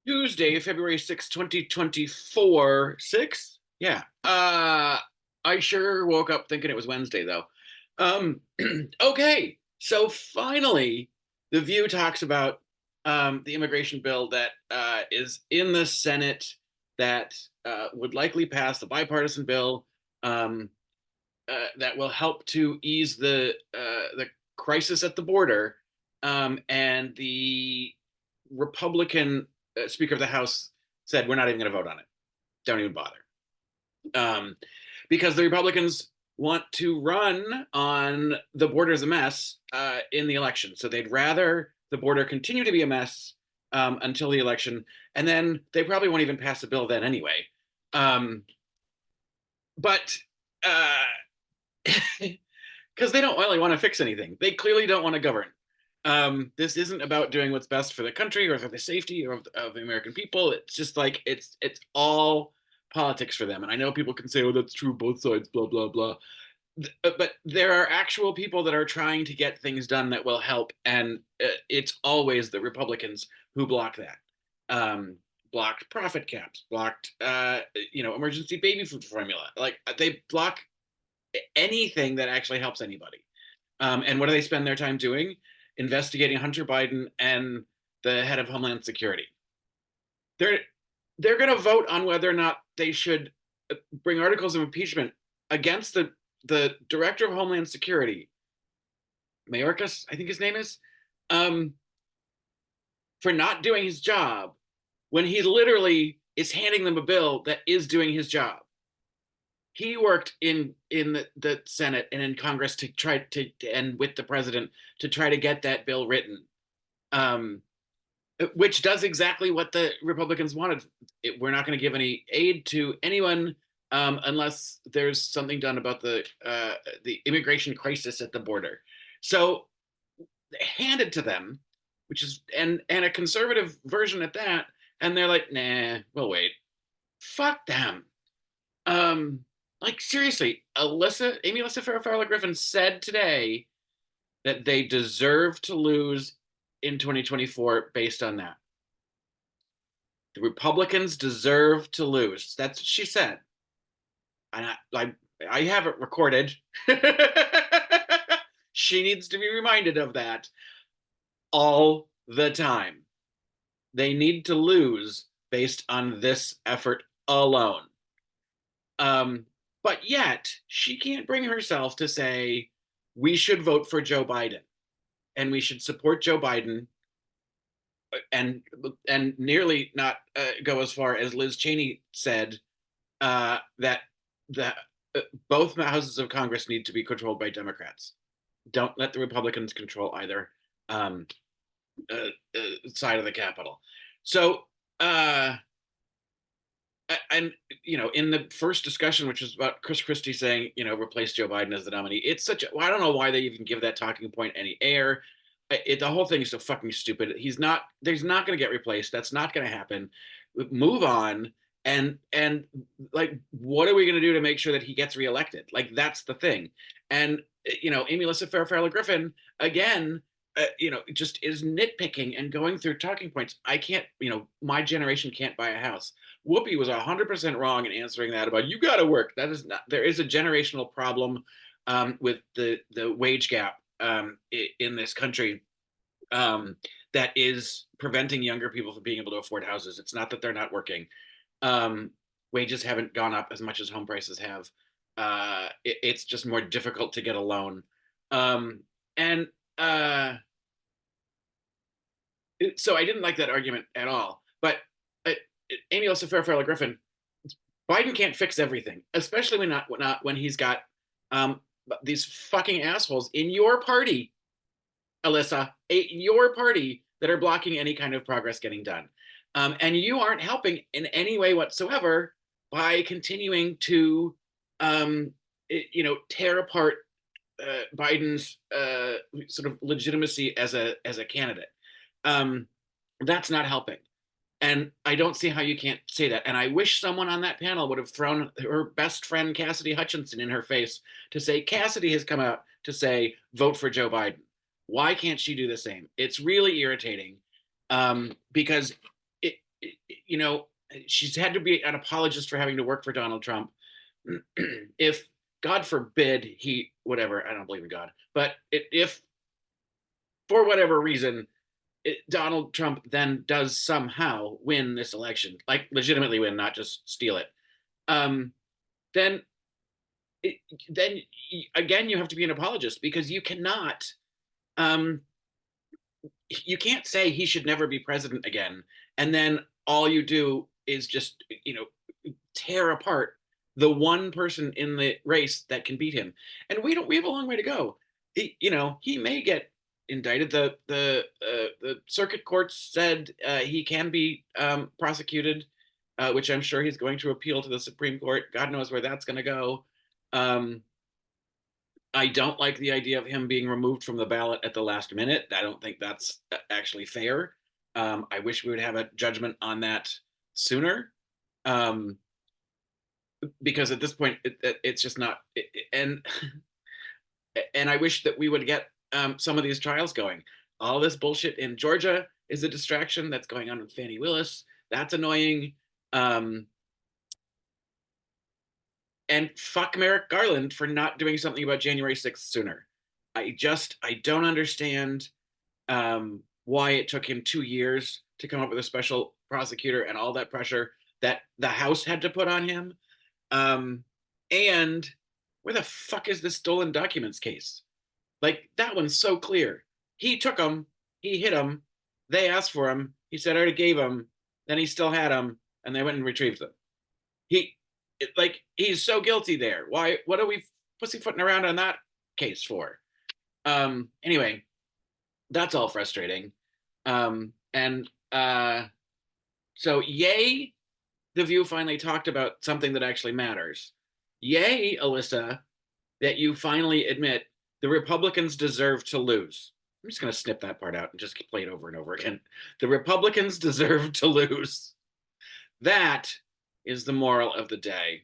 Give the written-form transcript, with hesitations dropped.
Tuesday, February 6th, 2024. 6? Yeah. I sure woke up thinking it was Wednesday, though. Okay. So finally, The View talks about the immigration bill that is in the Senate that would likely pass the bipartisan bill um, that will help to ease the crisis at the border. And the Republican Speaker of the House said, "We're not even going to vote on it. Don't even bother," um, because the Republicans want to run on the border as a mess in the election. So they'd rather the border continue to be a mess until the election, and then they probably won't even pass a bill then anyway. Um, but because they don't really want to fix anything. They clearly don't want to govern. This isn't about doing what's best for the country or for the safety of the American people. It's just like it's all politics for them. And I know people can say, "Oh, that's true, both sides, blah blah blah." But there are actual people that are trying to get things done that will help, and it's always the Republicans who block that. Um, Blocked profit caps, blocked emergency baby food formula. Like they block anything that actually helps anybody. And what do they spend their time doing? Investigating Hunter Biden and the head of Homeland Security. They're they're going to vote on whether or not they should bring articles of impeachment against the director of Homeland Security, Mayorkas, I think his name is, um, for not doing his job when he literally is handing them a bill that is doing his job. He worked in the Senate and in Congress to try to and with the president to try to get that bill written, um, which does exactly what the Republicans wanted. We're not going to give any aid to anyone unless there's something done about the immigration crisis at the border. So handed to them, which is and a conservative version at that, and they're like, "Nah, we'll wait." Fuck them. Um, like seriously, Alyssa Farah Fowler Griffin said today that they deserve to lose in 2024 based on that. The Republicans deserve to lose. That's what she said. And I have it recorded. She needs to be reminded of that all the time. They need to lose based on this effort alone. But yet she can't bring herself to say we should vote for Joe Biden and we should support Joe Biden and nearly not go as far as Liz Cheney said that the both houses of Congress need to be controlled by Democrats. Don't let the Republicans control either um, side of the Capitol. So and in the first discussion, which was about Chris Christie saying, replace Joe Biden as the nominee, it's such a, well, I don't know why they even give that talking point any air. The whole thing is so fucking stupid. He's not, there's not going to get replaced. That's not going to happen. Move on. And like, what are we going to do to make sure that he gets reelected? Like, that's the thing. And, Amy Alyssa Farah Fowler Griffin, again, just is nitpicking and going through talking points. I can't, my generation can't buy a house. Whoopi was 100% wrong in answering that about you got to work. That is not. There is a generational problem with the wage gap in this country that is preventing younger people from being able to afford houses. It's not that they're not working. Wages haven't gone up as much as home prices have. It's just more difficult to get a loan. And so I didn't like that argument at all. But Amy Alyssa Farah Griffin, Biden can't fix everything, especially when he's got these fucking assholes in your party, Alyssa, your party that are blocking any kind of progress getting done. And you aren't helping in any way whatsoever by continuing to, tear apart Biden's sort of legitimacy as a candidate. That's not helping. And I don't see how you can't say that. And I wish someone on that panel would have thrown her best friend, Cassidy Hutchinson, in her face to say, Cassidy has come out to say, vote for Joe Biden. Why can't she do the same? It's really irritating because you know, she's had to be an apologist for having to work for Donald Trump. If God forbid he whatever, I don't believe in God, but if for whatever reason Donald Trump then does somehow win this election, like legitimately win, not just steal it, um, then it, then again you have to be an apologist because um, you can't say he should never be president again, and then all you do is just tear apart the one person in the race that can beat him. And we have a long way to go. He may get indicted. The circuit courts said he can be prosecuted, which I'm sure he's going to appeal to the Supreme Court. God knows where that's going to go. Um, I don't like the idea of him being removed from the ballot at the last minute. I don't think that's actually fair. I wish we would have a judgment on that sooner. Um, because at this point it's just not and and I wish that we would get some of these trials going. All this bullshit in Georgia is a distraction that's going on with Fannie Willis. That's annoying. um and fuck Merrick Garland for not doing something about January 6th sooner. I don't understand why it took him 2 years to come up with a special prosecutor and all that pressure that the House had to put on him. And where the fuck is the stolen documents case? Like that one's so clear. He took them, he hid them, they asked for them, he said I already gave them, then he still had them, and they went and retrieved them. He's so guilty there. Why? What are we pussyfooting around on that case for? Anyway, that's all frustrating. And so yay, the View finally talked about something that actually matters. Yay, Alyssa, that you finally admit the Republicans deserve to lose. I'm just going to snip that part out and just play it over and over again. The Republicans deserve to lose. That is the moral of the day.